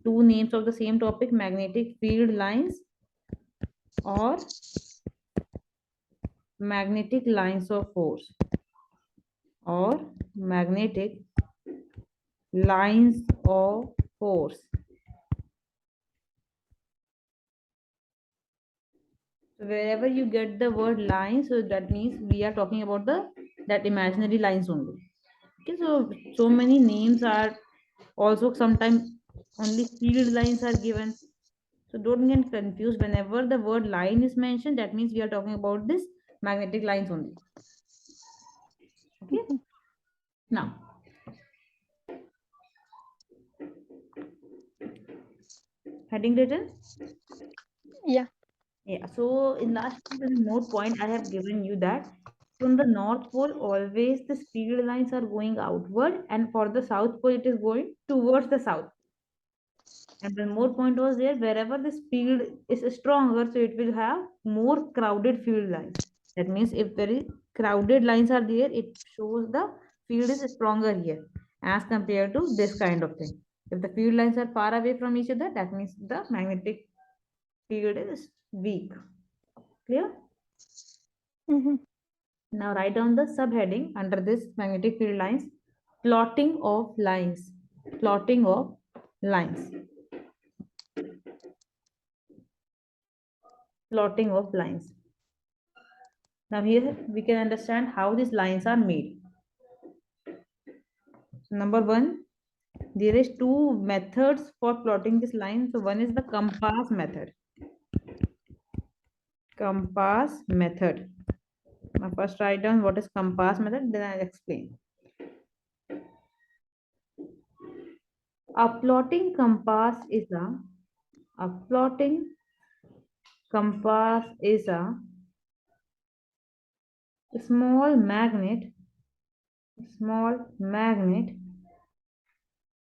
two names of the same topic, magnetic field lines or magnetic lines of force, or magnetic lines of force. So wherever you get the word line, so that means we are talking about the that imaginary lines only. Okay, so many names are also sometimes only field lines are given. So don't get confused. Whenever the word line is mentioned, that means we are talking about this magnetic lines only. Okay. Now, heading written. Yeah. Yeah. So in last note point, I have given you that from the North Pole, always the field lines are going outward, and for the South Pole, it is going towards the south. And the more point was there, wherever this field is stronger, so it will have more crowded field lines. That means if very crowded lines are there, it shows the field is stronger here as compared to this kind of thing. If the field lines are far away from each other, that means the magnetic field is weak. Clear? Mm-hmm. Now write down the subheading under this magnetic field lines, plotting of lines. Plotting of lines. Plotting of lines. Now here we can understand how these lines are made. So number one, there is two methods for plotting this line. So one is the compass method. Compass method. Now first write down what is compass method, then I'll explain. A plotting compass is a plotting compass is a small magnet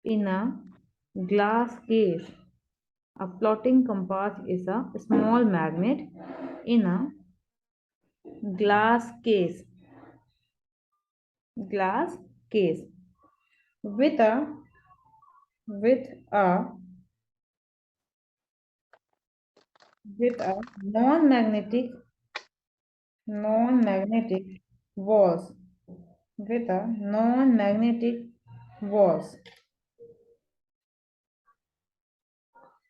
in a glass case. A plotting compass is a small magnet in a glass case. Glass case with with a a non-magnetic walls with a non-magnetic walls.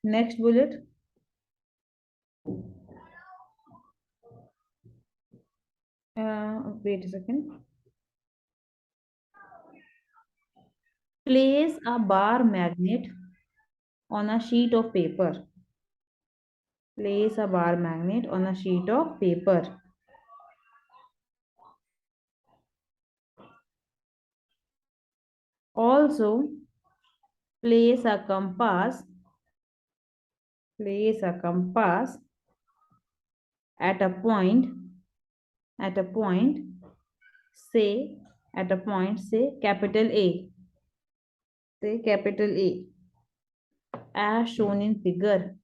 Next bullet. Wait a second. Place a bar magnet on a sheet of paper. Place a bar magnet on a sheet of paper. Also, place a compass. Place a compass at a point. At a point. Say at a point. Say capital A. Say capital A. As shown in figure.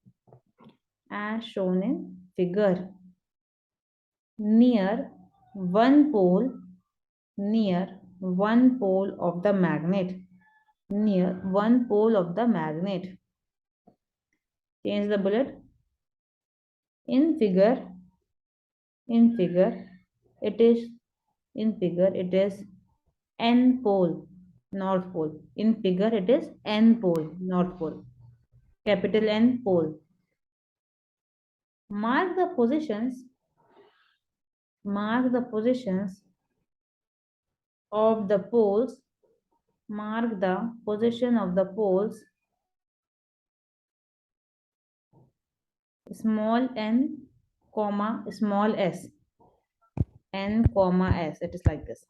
As shown in figure. Near one pole. Near one pole of the magnet. Near one pole of the magnet. Change the bullet. In figure, it is n pole, north pole. In figure, it is n pole, north pole. Capital N pole. Mark the positions. Mark the positions of the poles. Mark the position of the poles. Small n, comma, small s. N, comma, s. It is like this.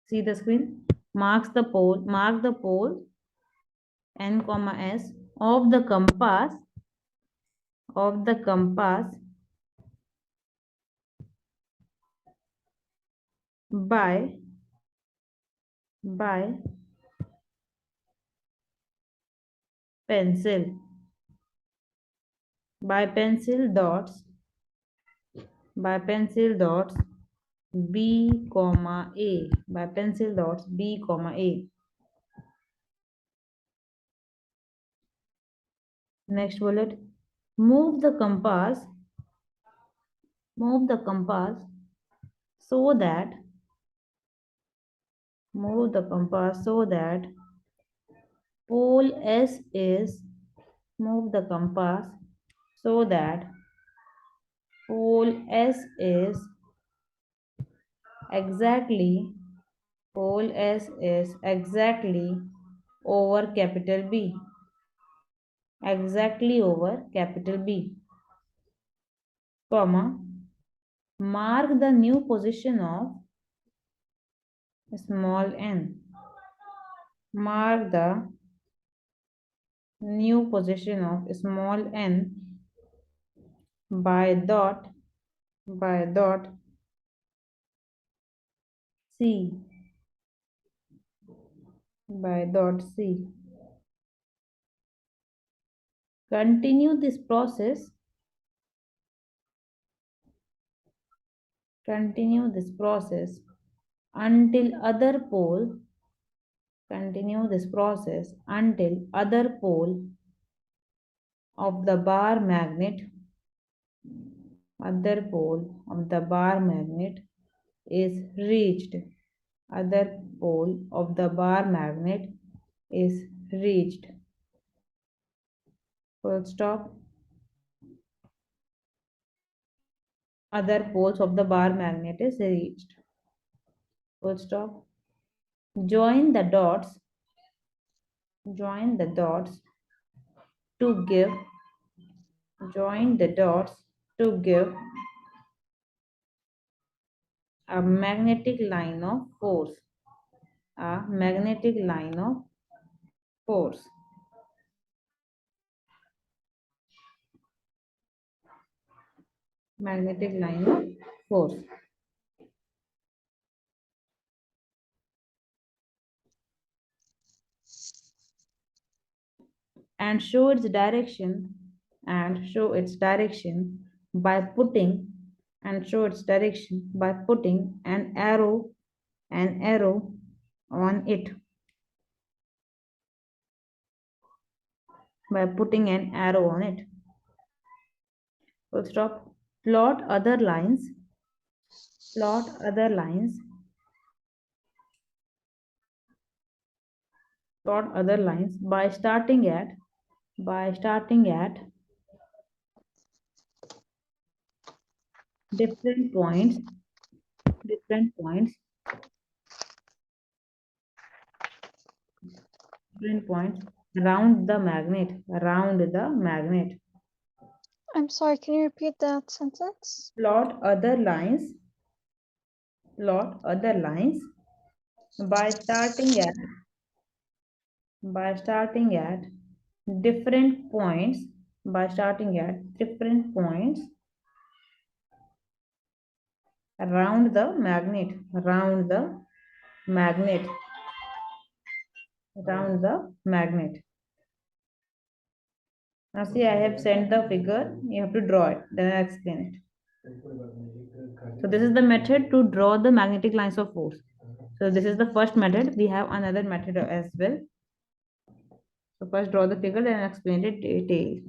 See the screen? Mark the pole n, comma, s of the compass by pencil by pencil dots b comma a by pencil dots b comma a. Next bullet. Move the compass. Move the compass so that move the compass so that pole S is move the compass so that pole S is exactly pole S is exactly over capital B. Exactly over capital B, comma, mark the new position of small n. Mark the new position of small n by dot C by dot C. Continue this process. Continue this process until other pole. Continue this process until other pole of the bar magnet. Other pole of the bar magnet is reached. Other pole of the bar magnet is reached. Full stop. Other poles of the bar magnet is reached. Full stop. Join the dots. Join the dots to give. Join the dots to give a magnetic line of force. A magnetic line of force. Magnetic line of force. And show its direction by putting an arrow on it. By putting an arrow on it. Full stop. Plot other lines. Plot other lines. Plot other lines by starting at different points different points different points around the magnet. I'm sorry, can you repeat that sentence? Plot other lines by starting at different points around the magnet around the magnet. Now see, I have sent the figure. You have to draw it. Then I'll explain it. So this is the method to draw the magnetic lines of force. So this is the first method. We have another method as well. So first draw the figure, then I'll explain it detail.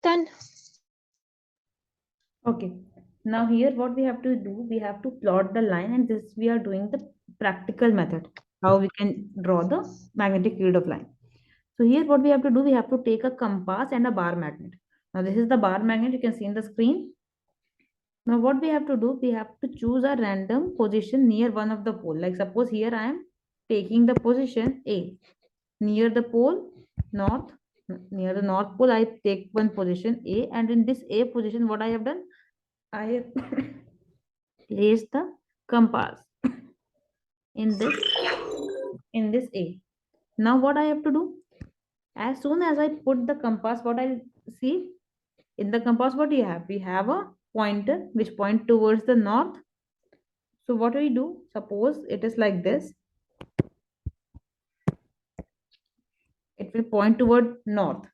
Done. Okay. Now here what we have to do, we have to plot the line, and this we are doing the practical method, how we can draw the magnetic field of line. So here what we have to do, we have to take a compass and a bar magnet. Now this is the bar magnet, you can see in the screen. Now what we have to do, we have to choose a random position near one of the pole. Like suppose here I am taking the position A near the pole north. Near the north pole, I take one position A, and in this A position, what I have done, I have placed the compass in this A. Now what I have to do? As soon as I put the compass, what I see in the compass, what do you have? We have a pointer which point towards the north. So what do we do? Suppose it is like this. It will point toward north.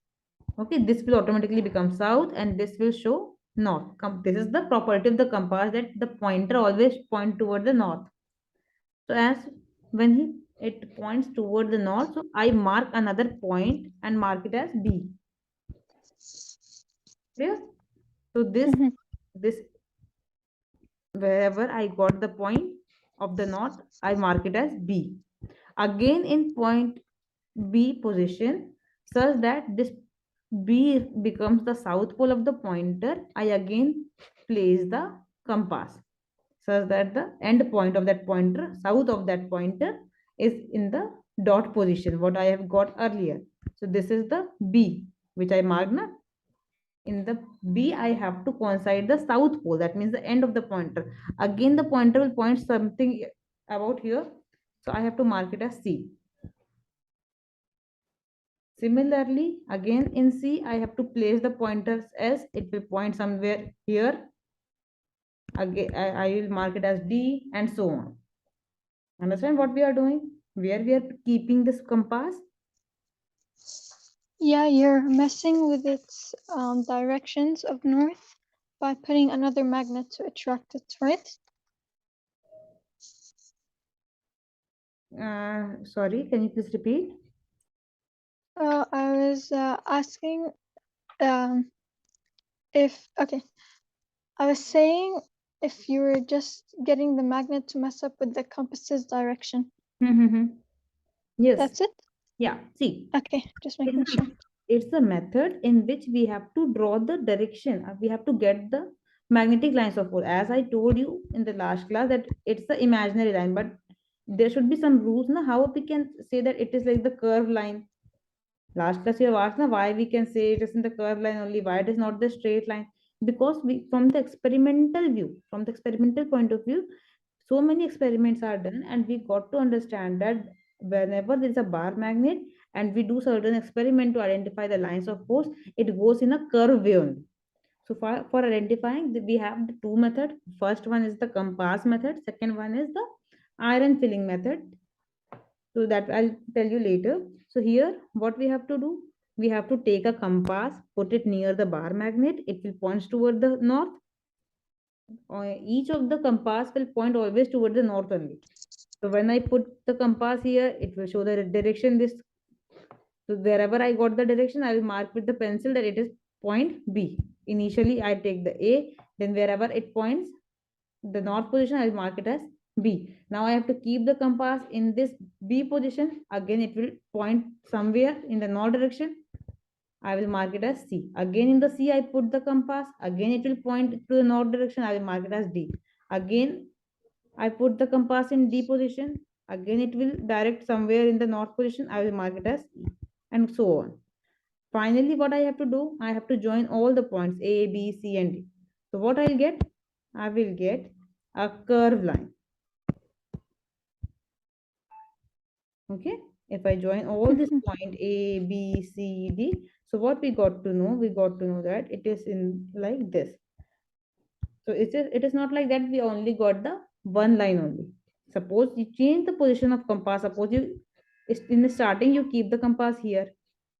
Okay, this will automatically become south, and this will show north. This is the property of the compass, that the pointer always point toward the north. So as when it points toward the north, so I mark another point and mark it as B. Clear? So this wherever I got the point of the north, I mark it as B. Again in point B position, such that this B becomes the south pole of the pointer, I again place the compass such that the end point of that pointer, south of that pointer, is in the dot position, what I have got earlier. So this is the B, which I marked now. In the B, I have to coincide the south pole, that means the end of the pointer. Again, the pointer will point something about here, so I have to mark it as C. Similarly, again in C, I have to place the pointers as it will point somewhere here. Again, I will mark it as D, and so on. Understand what we are doing? Where we are keeping this compass? Yeah, you're messing with its directions of north by putting another magnet to attract it, right? Sorry, can you please repeat? I was asking okay, I was saying if you were just getting the magnet to mess up with the compass's direction. Yes. That's it? Yeah. See, Okay, just making sure. it's a method in which we have to draw the direction. We have to get the magnetic lines of pole. As I told you in the last class, that it's the imaginary line, but there should be some rules. Now, how we can say that it is like the curved line? Last class you have asked now why we can say it is in the curved line only, why it is not the straight line? Because we, from the experimental view, from the experimental point of view, so many experiments are done, and we got to understand that whenever there is a bar magnet and we do certain experiment to identify the lines of force, it goes in a curve way only. So for identifying, we have the two methods. First one is the compass method, second one is the iron filling method. So that I'll tell you later. So here what we have to do, we have to take a compass, put it near the bar magnet, it will point toward the north. Each of the compass will point always toward the north only. So when I put the compass here, it will show the direction this. So wherever I got the direction, I will mark with the pencil that it is point B. Initially I take the A, then wherever it points the north position, I will mark it as B. Now I have to keep the compass in this B position. Again it will point somewhere in the north direction. I will mark it as C. Again in the C, I put the compass. Again it will point to the north direction. I will mark it as D. Again I put the compass in D position. Again it will direct somewhere in the north position. I will mark it as E, and so on. Finally, what I have to do, I have to join all the points A, B, C, and D. So what I'll get? I will get a curved line. Okay, if I join all this point A, B, C, D, so what we got to know? We got to know that it is in like this. So it is not like that we only got the one line only. Suppose you change the position of compass. Suppose you in the starting you keep the compass here,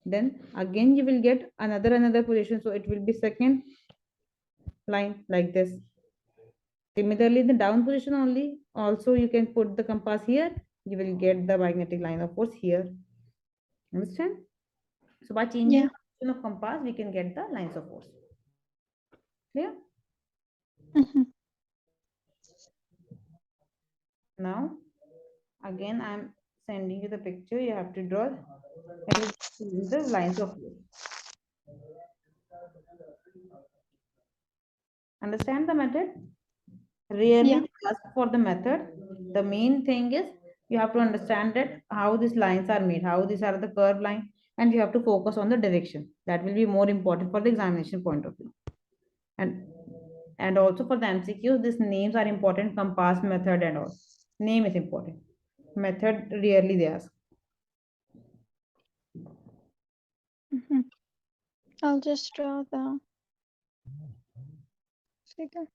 then again you will get another position. So it will be second line like this. Similarly, the down position only, also you can put the compass here, you will get the magnetic line of force here. Understand? So by changing Yeah. of compass, we can get the lines of force. Clear? Mhm. Now, again, I'm sending you the picture. You have to draw. It will be the lines of force. Understand the method? Rarely Yeah. they ask for the method. The main thing is you have to understand that how these lines are made, how these are the curved line, and you have to focus on the direction. That will be more important for the examination point of view. And also for the MCQs, these names are important. Compass method and all. Name is important. Method rarely they ask. Mhm. I'll just draw the figure.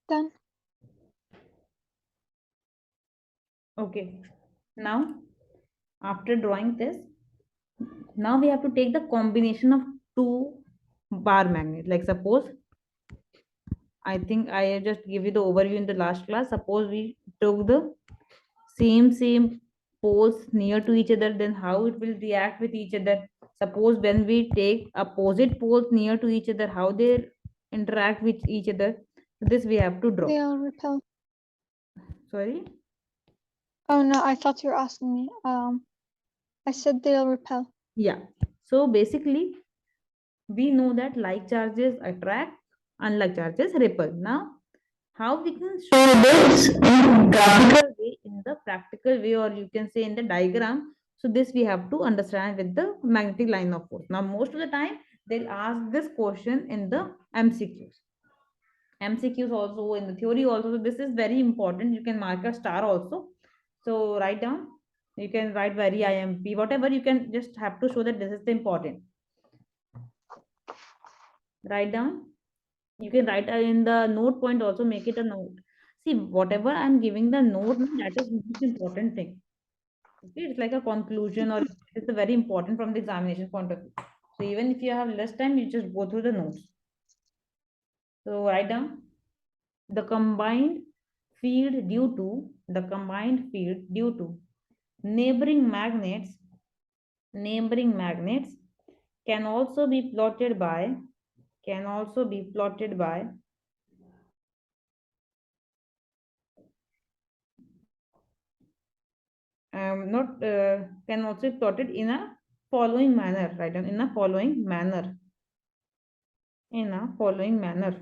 Done. Okay. Now, after drawing this, now we have to take the combination of two bar magnet. Like suppose, I think I just give you the overview in the last class. Suppose we took the same poles near to each other, then how it will react with each other. Suppose when we take opposite poles near to each other, how they interact with each other. This we have to draw. They'll repel. Sorry. Oh no, I thought you were asking me. I said they'll repel. Yeah. So basically, we know that like charges attract, unlike charges repel. Now, how we can show this in graphical way, in the practical way, or you can say in the diagram, So this we have to understand with the magnetic line of force. Now most of the time they'll ask this question in the MCQs. MCQs also in the theory also. So this is very important. You can mark a star also. So write down. You can write very IMP, whatever you can just have to show that this is the important. Write down. You can write in the note point also, make it a note. See, whatever I'm giving the note, that is most important thing. Okay, it's like a conclusion or it's a very important from the examination point of view. So even if you have less time, you just go through the notes. So write down the combined field due to neighboring magnets can also be plotted by not can also be plotted in a following manner. Write down in a following manner.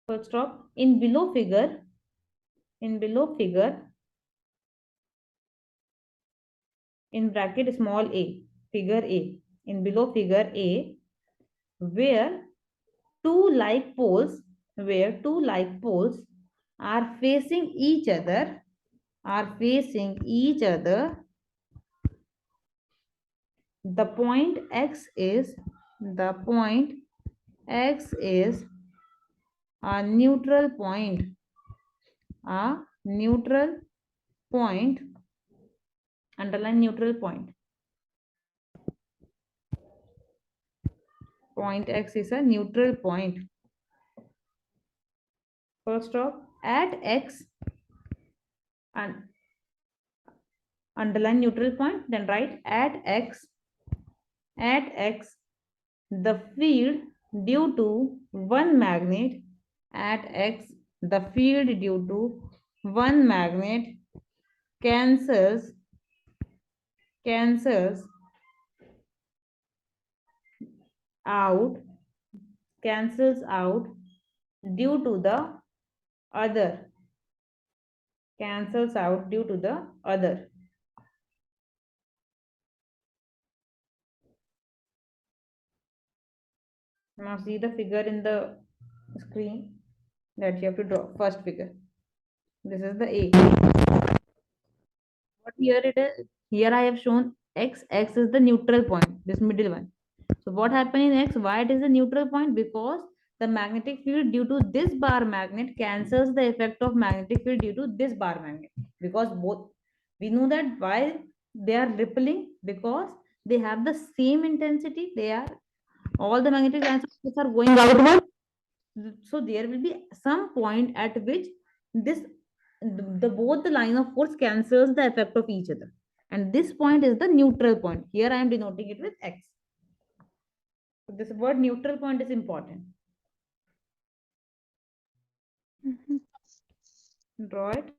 First stop in below figure in bracket small a, figure A, in below figure A, where two like poles are facing each other, the point x is a neutral point, underline neutral point. Point x is a neutral point. First off, at x and underline neutral point, then write at x the field due to one magnet, at x the field due to one magnet cancels out due to the other, Now see the figure in the screen that you have to draw. First figure, this is the A. What here it is, here I have shown x is the neutral point, this middle one. So what happened in x, why it is the neutral point? Because the magnetic field due to this bar magnet cancels the effect of magnetic field due to this bar magnet, because both, we know that why they are rippling, because they have the same intensity, they are, all the magnetic lines are going outward. So there will be some point at which this the both the line of force cancels the effect of each other, and this point is the neutral point. Here I am denoting it with x. So this word neutral point is important. Draw it.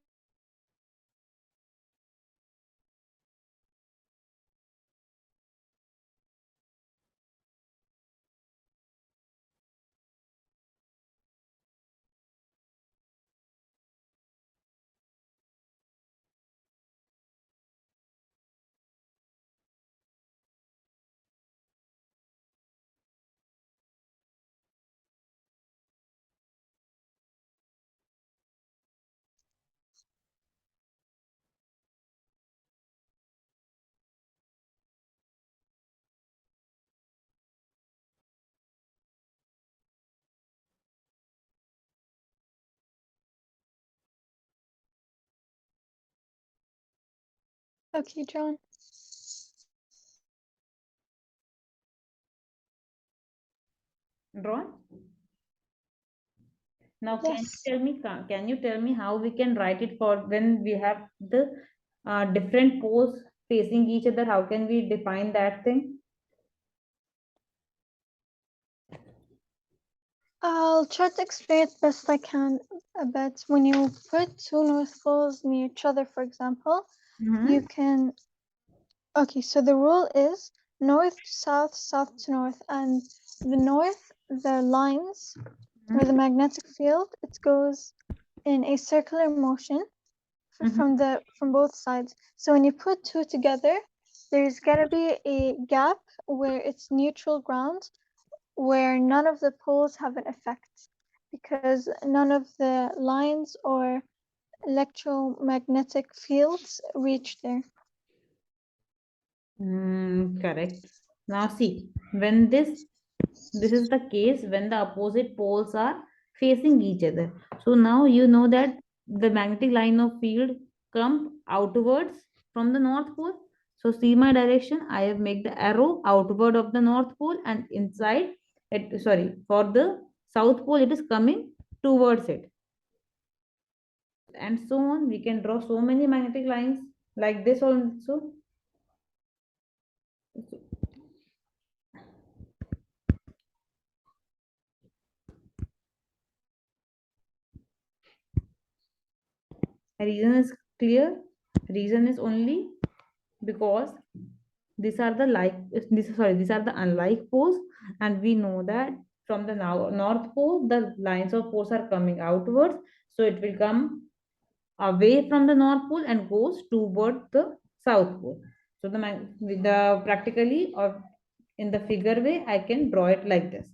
Okay, John. Drawn. Now Yes. can you tell me how we can write it for when we have the different poles facing each other? How can we define that thing? I'll try to explain it best I can a bit. When you put two north poles near each other, for example, you can. Okay, so the rule is north to south, south to north, and the north, the lines or the magnetic field, it goes in a circular motion, from both sides. So when you put two together, there's gonna be a gap where it's neutral ground, where none of the poles have an effect, because none of the lines or electromagnetic fields reach there. Correct. Now see, when this is the case when the opposite poles are facing each other. So now you know that the magnetic line of field come outwards from the north pole. So see my direction. I have made the arrow outward of the north pole, and inside it, sorry, for the south pole it is coming towards it, and so on. We can draw so many magnetic lines like this also. Reason is clear. Reason is only because these are the like this sorry these are the unlike poles, and we know that from the now north pole the lines of force are coming outwards, so it will come away from the north pole and goes toward the south pole. So with the practically or in the figure way I can draw it like this.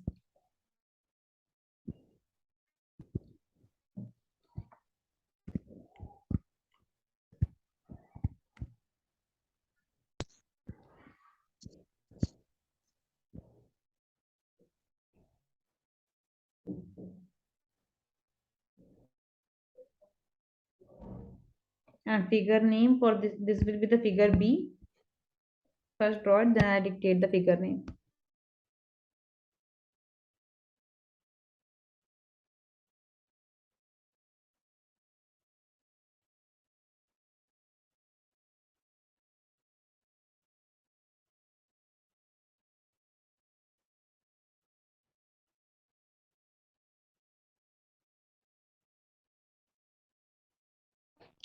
And figure name for this will be the figure B. First draw it, then I dictate the figure name.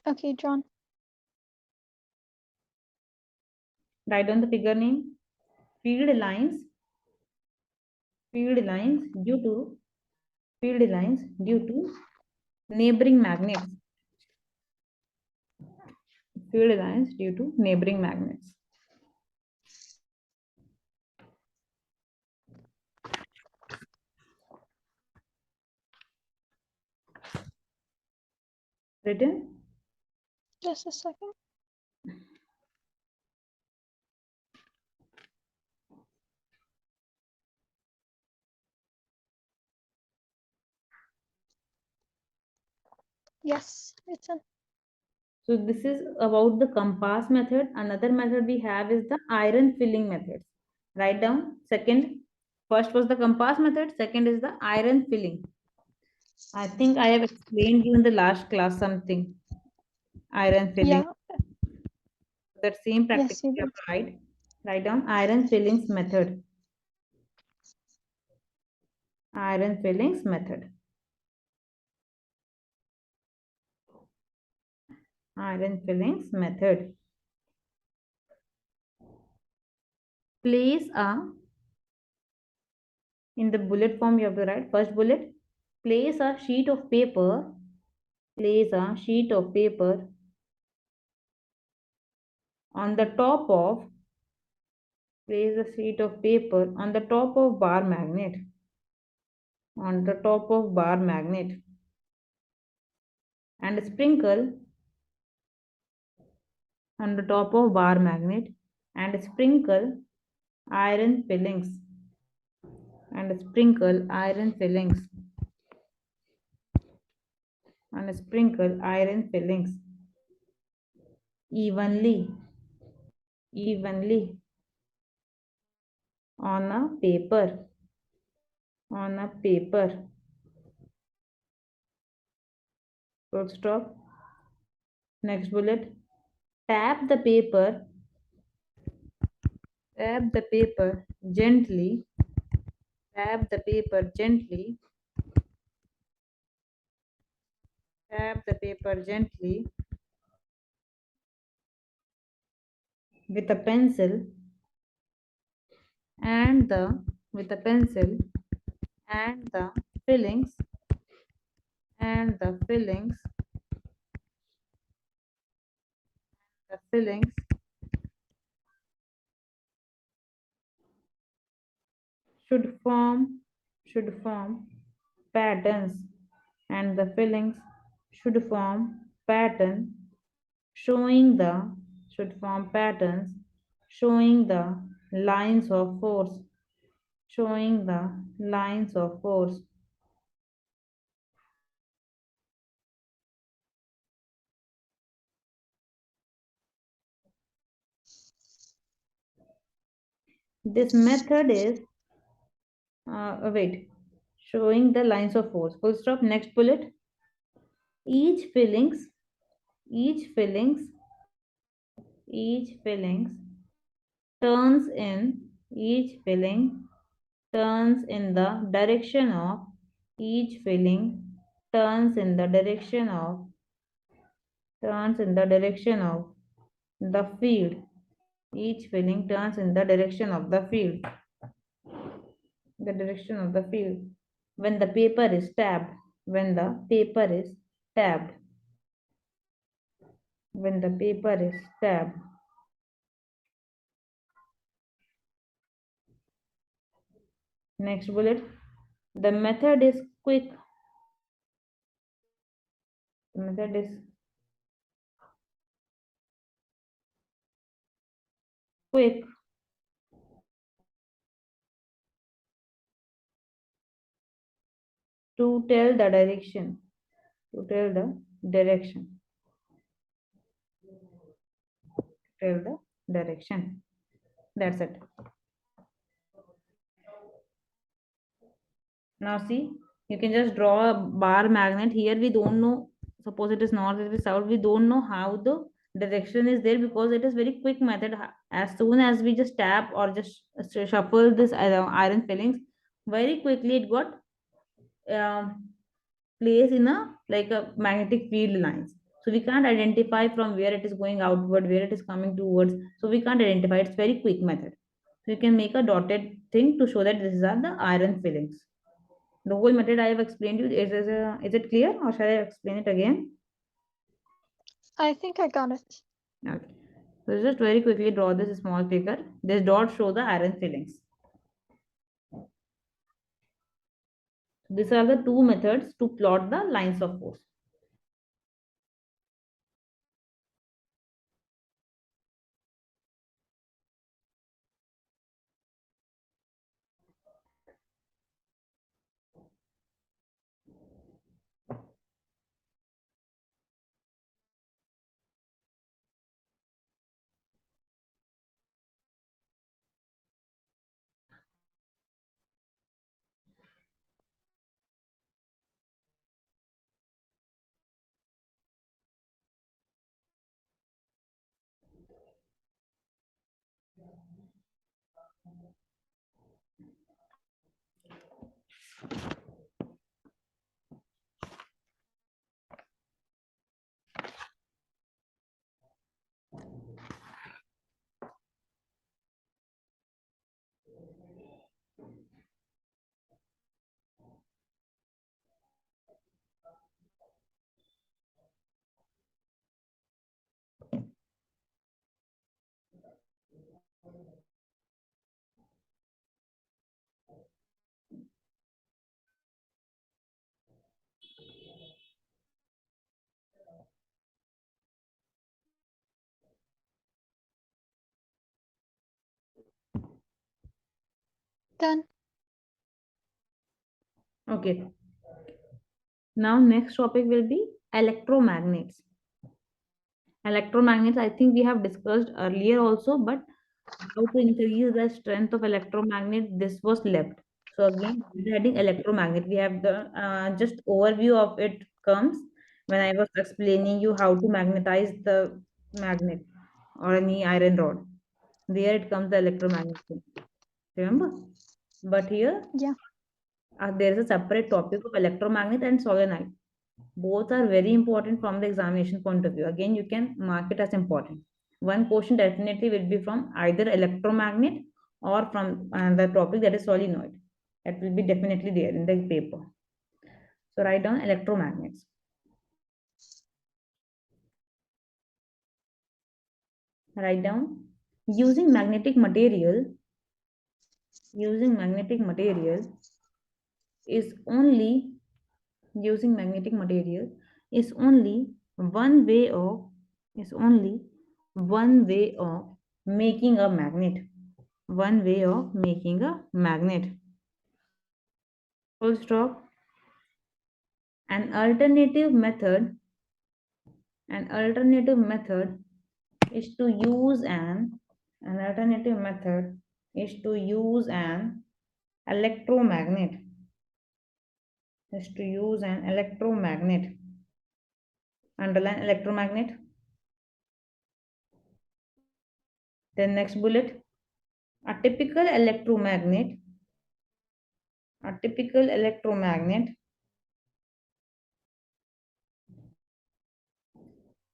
Okay, John. Write down the figure name. Field lines. Field lines due to field lines due to neighboring magnets. Field lines due to neighboring magnets. Written? Just a second. Yes, written. So this is about the compass method. Another method we have is the iron filling method. Write down. First was the compass method. Second is the iron filling. I think I have explained you in the last class something. Iron filling. Yeah. That same practice Yes, you we did. applied. Write down iron fillings method. Iron fillings method. Iron fillings method. Place a, in the bullet form you have to write first bullet. Place a sheet of paper. Place a sheet of paper on the top of. Place a sheet of paper on the top of bar magnet. On the top of bar magnet. And sprinkle on the top of bar magnet, and sprinkle iron fillings, and sprinkle iron fillings, and sprinkle iron fillings evenly, evenly on a paper, on a paper. Full stop. Next bullet. Tap the paper, tap the paper gently, tap the paper gently, tap the paper gently with a pencil, and the with a pencil, and the fillings, and the fillings The fillings should form patterns, and the fillings should form pattern showing the should form patterns showing the lines of force, showing the lines of force. This method is wait, showing the lines of force. Full stop. Next bullet. Each fillings, each fillings, each fillings turns in each filling turns in the direction of each filling turns in the direction of turns in the direction of the field. Each filling turns in the direction of the field. The direction of the field. When the paper is tabbed, when the paper is tabbed, when the paper is tabbed. Next bullet. The method is quick. The method is quick to tell the direction. To tell the direction. Tell the direction. That's it. Now see, you can just draw a bar magnet. Here we don't know, suppose it is north, it is south, we don't know how the direction is there because it is very quick method. As soon as we just tap or just shuffle this iron fillings, very quickly it got placed in a like a magnetic field lines. So we can't identify from where it is going outward, where it is coming towards. So we can't identify. It's very quick method. So you can make a dotted thing to show that this are the iron fillings. The whole method I have explained you. Is it clear or shall I explain it again? I think I got it. Okay. So just very quickly draw this small figure. This dot show the iron fillings. These are the two methods to plot the lines of force. Done. Okay. Now next topic will be electromagnets. Electromagnets, I think we have discussed earlier also, but how to increase the strength of electromagnet, this was left. So again, heading electromagnet, we have the just overview of it comes when I was explaining you how to magnetize the magnet or any iron rod. There it comes the electromagnet thing. Remember? But here Yeah. there is a separate topic of electromagnet and solenoid. Both are very important from the examination point of view. Again, you can mark it as important. One question definitely will be from either electromagnet or from the topic that is solenoid. That will be definitely there in the paper. So write down electromagnets. Write down. Using magnetic material, using magnetic material is only using magnetic material is only one way of is only one way of making a magnet. One way of making a magnet. Full stop. An alternative method, an alternative method is to use an alternative method is to use an electromagnet is to use an electromagnet. Underline electromagnet. Then next bullet. A typical electromagnet